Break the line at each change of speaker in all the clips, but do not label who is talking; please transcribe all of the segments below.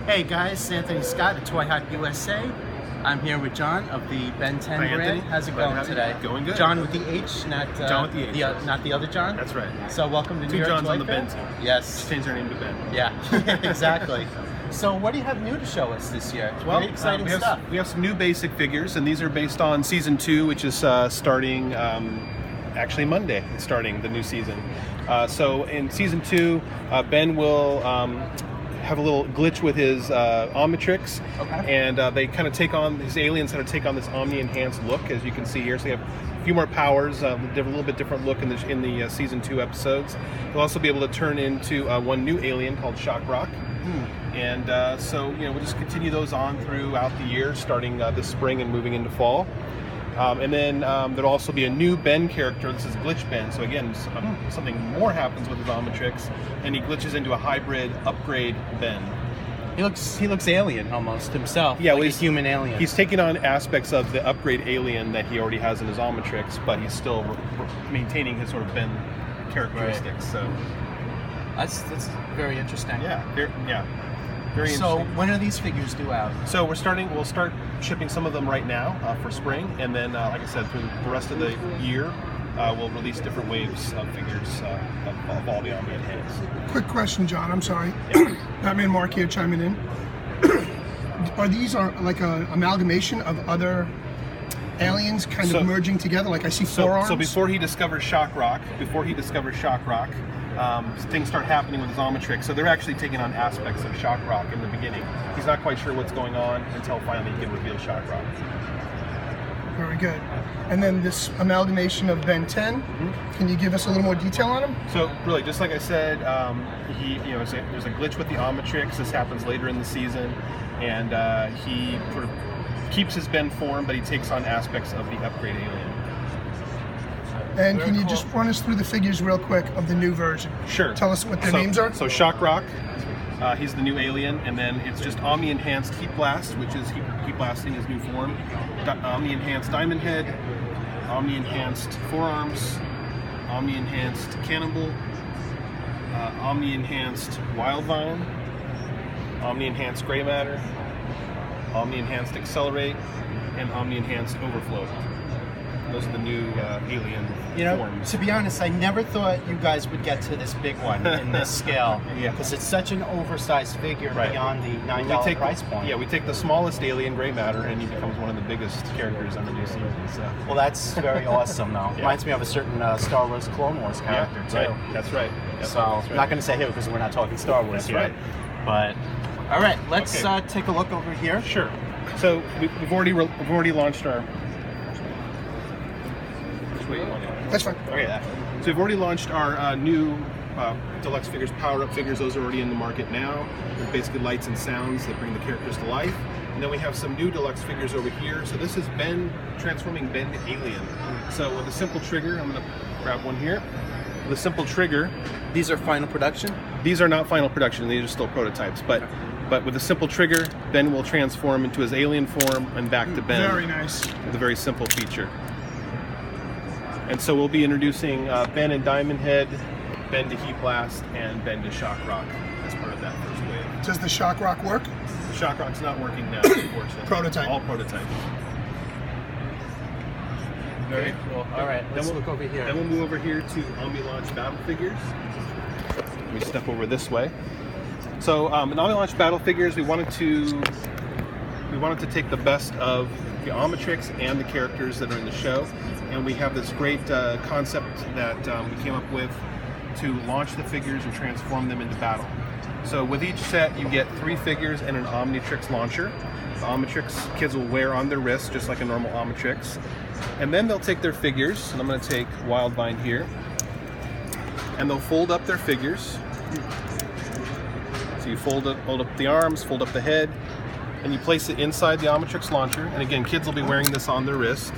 Hey guys, it's Anthony Scott at Toy Hype USA. I'm here with John of the Ben 10
Hi,
brand.
Anthony.
Exactly. How's it going today?
Going good.
John with the H, not
John with the H, yes.
not the other John.
That's right.
So welcome to New
Two
York
Johns
Toy
on the
Fair.
Ben team.
Yes.
Just changed their name to Ben.
Yeah, exactly. So what do you have new to show us this year?
Well,
Pretty exciting
we have,
stuff.
We have some new basic figures, and these are based on season 2, which is starting actually Monday. It's starting the new season. So in season 2, Ben will have a little glitch with his Omnitrix, and they kind of take on, these aliens kind of take on this Omni-enhanced look, as you can see here. So you have a few more powers, a little bit different look in the season 2 episodes. You'll also be able to turn into one new alien called Shock Rock. And so, you know, we'll just continue those on throughout the year, starting this spring and moving into fall. And then there'll also be a new Ben character. This is Glitch Ben. So again, something more happens with his Omnitrix, and he glitches into a hybrid upgrade Ben.
He looks alien almost himself.
Yeah,
like
well,
a human alien.
He's taking on aspects of the upgrade alien that he already has in his Omnitrix, but he's still maintaining his sort of Ben characteristics. Right. So
that's very interesting.
Yeah, very
so
interesting.
when are these figures due out?
So we'll start shipping some of them right now for spring, and then like I said, through the rest of the year, we'll release different waves of figures of all the Omni-enhanced.
Quick question, John. I'm sorry. Batman Mark here chiming in. Are these like an amalgamation of other aliens kind of merging together? Like I see forearms.
So before he discovers Shock Rock, things start happening with his Omnitrix. So they're actually taking on aspects of Shock Rock in the beginning. He's not quite sure what's going on until finally he can reveal Shock Rock.
Very good. And then this amalgamation of Ben 10, can you give us a little more detail on him?
So really, just like I said, there's a glitch with the Omnitrix. This happens later in the season, and he sort of keeps his Ben form, but he takes on aspects of the upgrade alien.
And can you just run us through the figures real quick of the new version?
Sure.
Tell us what their names are.
So Shock Rock, he's the new alien, and then it's just Omni-enhanced Heat Blast, which is heat blasting his new form. Omni-enhanced Diamond Head, Omni-enhanced Forearms, Omni-enhanced Cannonball, Omni-enhanced Wildvine, Omni-enhanced Gray Matter, Omni-enhanced Accelerate, and Omni-enhanced Overflow. Those are the new alien forms.
To be honest, I never thought you guys would get to this big one in this scale.
Yeah.
Because it's such an oversized figure beyond the $9 price point.
Yeah, we take the smallest alien, Gray Matter, and he becomes one of the biggest characters on the new season. So.
Well, that's very awesome, though. Yeah. Reminds me of a certain Star Wars Clone Wars character, too.
Right. That's right.
So, I'm not going to say who because we're not talking Star Wars here.
Right.
But, all right, let's take a look over here.
Sure. So, we've already launched our...
That's fine.
Okay. So we've already launched our new Deluxe Figures power-up figures. Those are already in the market now. They're basically lights and sounds that bring the characters to life. And then we have some new Deluxe figures over here. So this is Ben, transforming Ben to alien. So with a simple trigger, I'm going to grab one here. With a simple trigger.
These are final production?
These are not final production. These are still prototypes. But with a simple trigger, Ben will transform into his alien form and back to Ben.
Very nice.
With a very simple feature. And so we'll be introducing Ben and Diamond Head, Ben to Heat Blast, and Ben to Shock Rock as part of that first wave.
Does the Shock Rock work?
The Shock Rock's not working now, unfortunately.
Prototype.
All prototype.
Very cool. All right, let's look over here.
Then we'll move over here to Omni-Launch Battle Figures. Let me step over this way. So in Omni-Launch Battle Figures, we wanted to take the best of the Omnitrix and the characters that are in the show. And we have this great concept that we came up with to launch the figures and transform them into battle. So with each set, you get 3 figures and an Omnitrix Launcher. The Omnitrix kids will wear on their wrist just like a normal Omnitrix. And then they'll take their figures, and I'm going to take Wildvine here, and they'll fold up their figures. So you fold up the arms, fold up the head, and you place it inside the Omnitrix Launcher. And again, kids will be wearing this on their wrist.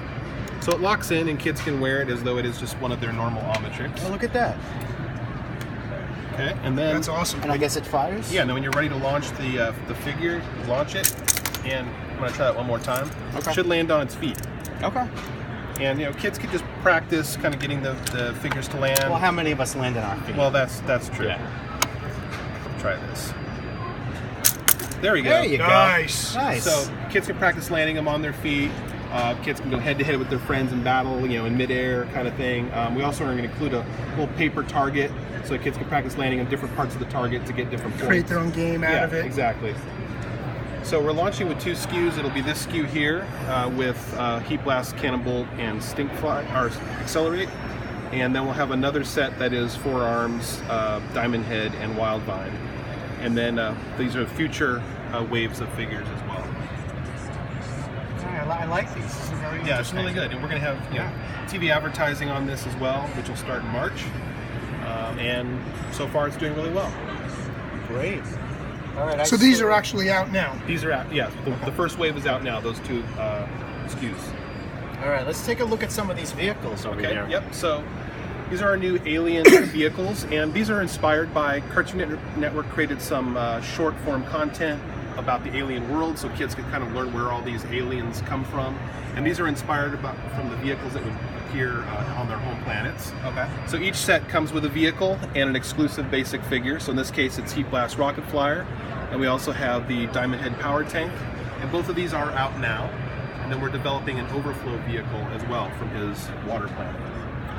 So it locks in, and kids can wear it as though it is just one of their normal Omnitrix.
Oh, look at that.
Okay, and then...
That's awesome.
And I guess it fires?
Yeah, and then when you're ready to launch the figure, launch it, and I'm going to try that one more time.
Okay.
It should land on its feet.
Okay.
And, kids could just practice kind of getting the figures to land.
Well, how many of us land on our feet?
Well, that's true.
Yeah.
Try this. There we go.
There you go.
Nice.
Nice.
So kids can practice landing them on their feet. Kids can go head to head with their friends in battle, in midair kind of thing. We also are going to include a little paper target so kids can practice landing on different parts of the target to get different points.
Create their own game out of it.
Exactly. So we're launching with 2 SKUs. It'll be this SKU here with Heat Blast, Cannonbolt, and Stink Fly, or Accelerate. And then we'll have another set that is 4 Arms, Diamond Head, and Wildvine. And then these are future waves of figures as well.
I like these. This is very
Yeah, it's
interesting.
really good. And we're going to have TV advertising on this as well, which will start in March. And so far it's doing really well.
Great. All right.
So these are actually out now.
These are out, yeah. The first wave is out now, those 2 SKUs.
All right. Let's take a look at some of these vehicles over
Okay,
here.
yep. So these are our new Alien vehicles, and these are inspired by Cartoon Network created some short form content about the alien world, so kids can kind of learn where all these aliens come from. And these are inspired from the vehicles that would appear on their home planets.
Okay.
So each set comes with a vehicle and an exclusive basic figure. So in this case, it's Heat Blast Rocket Flyer, and we also have the Diamond Head Power Tank. And both of these are out now. And then we're developing an overflow vehicle as well from his water planet.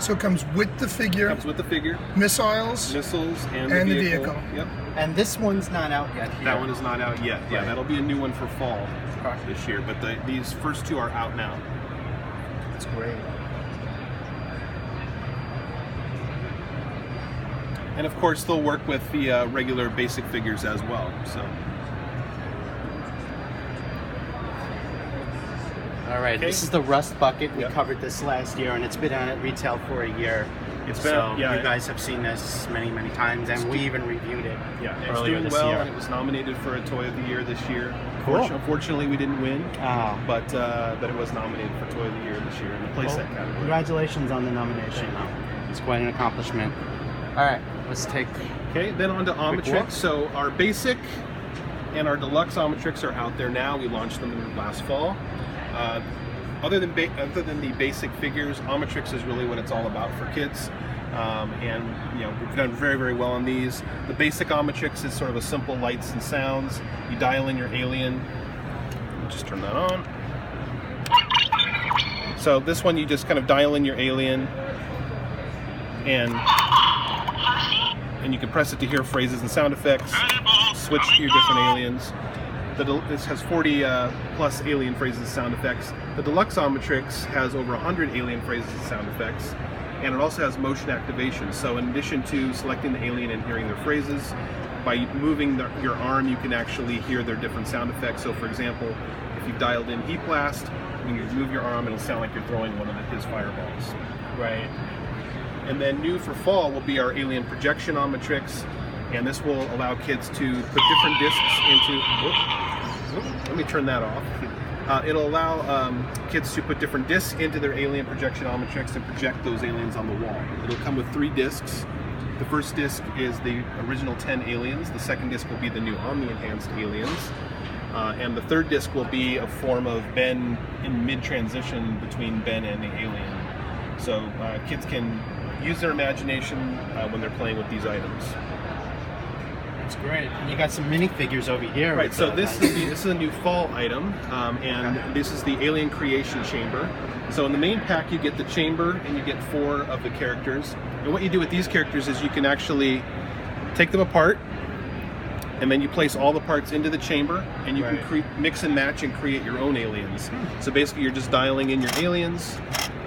So it comes with the figure,
Comes with the figure,
missiles,
missiles, and
and
the
the
vehicle.
vehicle.
Yep.
And this one's not out yet here.
That one is not out yet. Yeah,
Right.
that'll be a new one for fall
Okay.
this year. But these first 2 are out now.
That's great.
And of course, they'll work with the regular basic figures as well. So.
All right,
Okay.
this is the Rust Bucket. We
Yep.
covered this last year, and it's been on at retail for a year.
It's been,
so
yeah.
you guys have seen this many, many times, and we even reviewed it
Yeah, it's
earlier
doing
this
well,
year.
and it was nominated for a Toy of the Year this year.
Cool.
Unfortunately, we didn't win,
Oh.
but it was nominated for Toy of the Year this year in the playset category.
Congratulations on the nomination. It's quite an accomplishment. All right, let's take.
Okay, then on to
Quick walk.
Omnitrix. So our basic and our deluxe Omnitrix are out there now. We launched them last fall. Other than the basic figures, Omnitrix is really what it's all about for kids. And we've done very, very well on these. The basic Omnitrix is sort of a simple lights and sounds. You dial in your alien. Just turn that on. So this one, you just kind of dial in your alien, and you can press it to hear phrases and sound effects. Switch to your different aliens. This has 40 plus alien phrases and sound effects. The Deluxe Omnitrix has over 100 alien phrases and sound effects, and it also has motion activation. So in addition to selecting the alien and hearing their phrases, by moving your arm, you can actually hear their different sound effects. So for example, if you've dialed in Heat Blast, when you move your arm, it'll sound like you're throwing one of his fireballs.
Right.
And then new for fall will be our Alien Projection Omnitrix, and this will allow kids to put different discs into. Let me turn that off. It'll allow kids to put different discs into their Alien Projection Omnitrix and project those aliens on the wall. It'll come with 3 discs. The first disc is the original 10 aliens. The second disc will be the new Omni-enhanced aliens. And the third disc will be a form of Ben in mid-transition between Ben and the alien. So kids can use their imagination when they're playing with these items.
That's great. And you got some minifigures over here.
Right,
with
so
the-
this is a new fall item, and this is the Alien Creation Chamber. So in the main pack you get the chamber and you get 4 of the characters. And what you do with these characters is you can actually take them apart, and then you place all the parts into the chamber, and you can mix and match and create your own aliens. So basically you're just dialing in your aliens,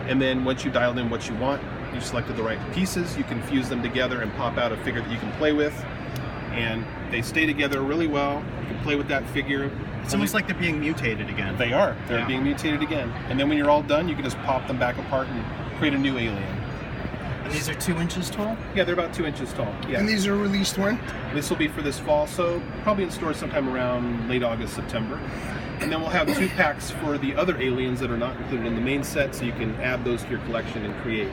and then once you dialed in what you want, you selected the right pieces, you can fuse them together and pop out a figure that you can play with. And they stay together really well. You can play with that figure.
It's almost like they're being mutated again.
They are. They're
Yeah.
being mutated again. And then when you're all done, you can just pop them back apart and create a new alien.
And these are 2 inches tall?
Yeah, they're about 2 inches tall. Yeah.
And these are released when?
This will be for this fall, so probably in stores sometime around late August, September. And then we'll have 2 packs for the other aliens that are not included in the main set, so you can add those to your collection and create.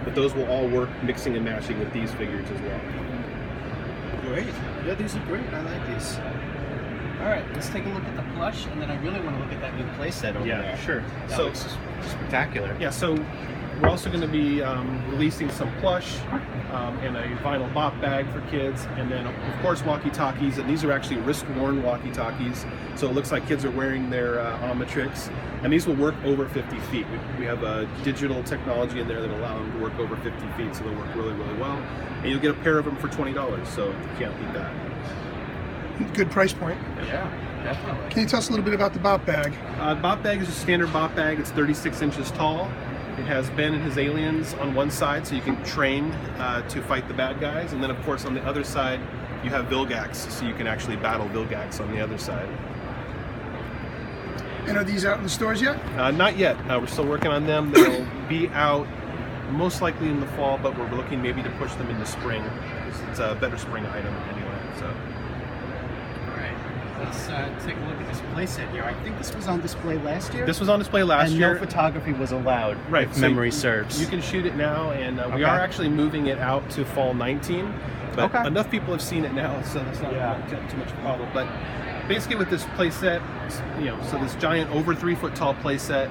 But those will all work mixing and matching with these figures as well.
Great. Yeah, these are great. I like these. All right, let's take a look at the plush, and then I really want to look at that new playset over there.
Sure.
That
So
looks spectacular.
yeah, so we're also going to be releasing some plush and a vinyl bop bag for kids, and then of course walkie-talkies, and these are actually wrist-worn walkie-talkies, so it looks like kids are wearing their Omnitrix, and these will work over 50 feet. We have a digital technology in there that allow them to work over 50 feet, so they'll work really, really well. And you'll get a pair of them for $20, so you can't beat that.
Good price point.
Yeah, definitely.
Can you tell us a little bit about the bop bag?
Bop bag is a standard bop bag. It's 36 inches tall. It has Ben and his aliens on one side, so you can train to fight the bad guys. And then, of course, on the other side, you have Vilgax, so you can actually battle Vilgax on the other side.
And are these out in the stores yet?
Not yet. We're still working on them. They'll be out most likely in the fall, but we're looking maybe to push them into spring. It's a better spring item anyway. So.
Let's take a look at this playset here. I think this was on display last year.
This was on display last
and
year.
no photography was allowed,
right?
If
so
memory serves.
You can shoot it now, and we
Okay.
are actually moving it out to fall 19. But
Okay.
enough people have seen it now, so that's not too much of a problem. But basically, with this playset, so this giant over 3 foot tall playset,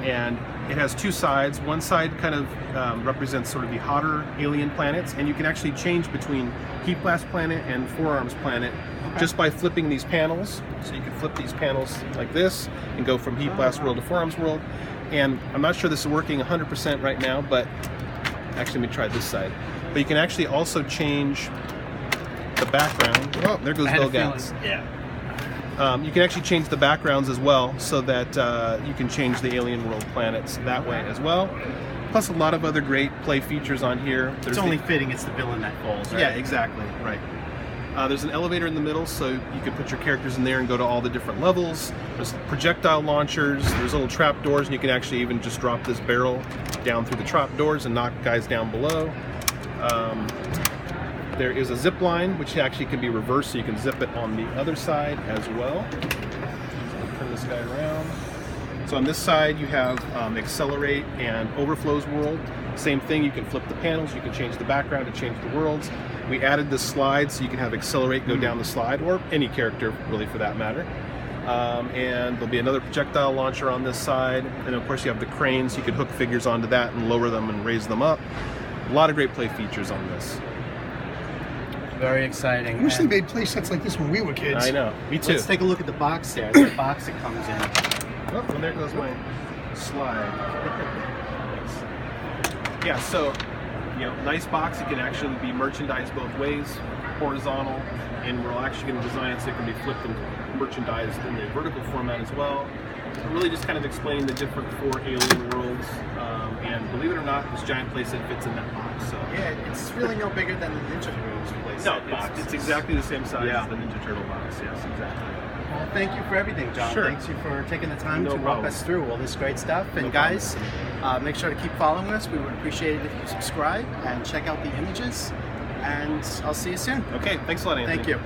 and it has two sides. One side kind of represents sort of the hotter alien planets, and you can actually change between Heat Blast Planet and Forearms Planet just by flipping these panels. So you can flip these panels like this and go from Heat Blast World to Forearms World. And I'm not sure this is working 100% right now, but actually let me try this side. But you can actually also change the background. Oh, there goes Vilgax.
Yeah.
You can actually change the backgrounds as well, so that you can change the alien world planets that way as well. Plus a lot of other great play features on here.
It's only fitting it's the villain that falls, right?
Yeah, exactly, right. There's an elevator in the middle, so you can put your characters in there and go to all the different levels. There's projectile launchers, there's little trap doors, and you can actually even just drop this barrel down through the trap doors and knock guys down below. There is a zip line, which actually can be reversed, so you can zip it on the other side as well. So turn this guy around. So on this side, you have Accelerate and Overflows World. Same thing, you can flip the panels, you can change the background to change the worlds. We added this slide, so you can have Accelerate go down the slide, or any character, really, for that matter. And there'll be another projectile launcher on this side. And of course, you have the cranes, you can hook figures onto that and lower them and raise them up. A lot of great play features on this.
Very exciting.
I wish they made play sets like this when we were kids.
I know, me too.
Let's take a look at the box there. The box it comes in.
Oh, well, there goes my slide. Yeah, so, nice box. It can actually be merchandised both ways, horizontal, and we're actually going to design it so it can be flipped and merchandised in the vertical format as well. Really just kind of explaining the different 4 alien worlds, and believe it or not, this giant playset fits in that box. So
Yeah, it's really no bigger than the Ninja Turtles playset box.
it's exactly the same size as the Ninja Turtle box. Yes, exactly.
Well, thank you for everything, John.
Sure.
Thanks you for taking the time
No
to walk
problem.
us through all this great stuff. And
No
guys, make sure to keep following us. We would appreciate it if you subscribe and check out the images. And I'll see you soon.
Okay, thanks a lot, Anthony.
Thank you.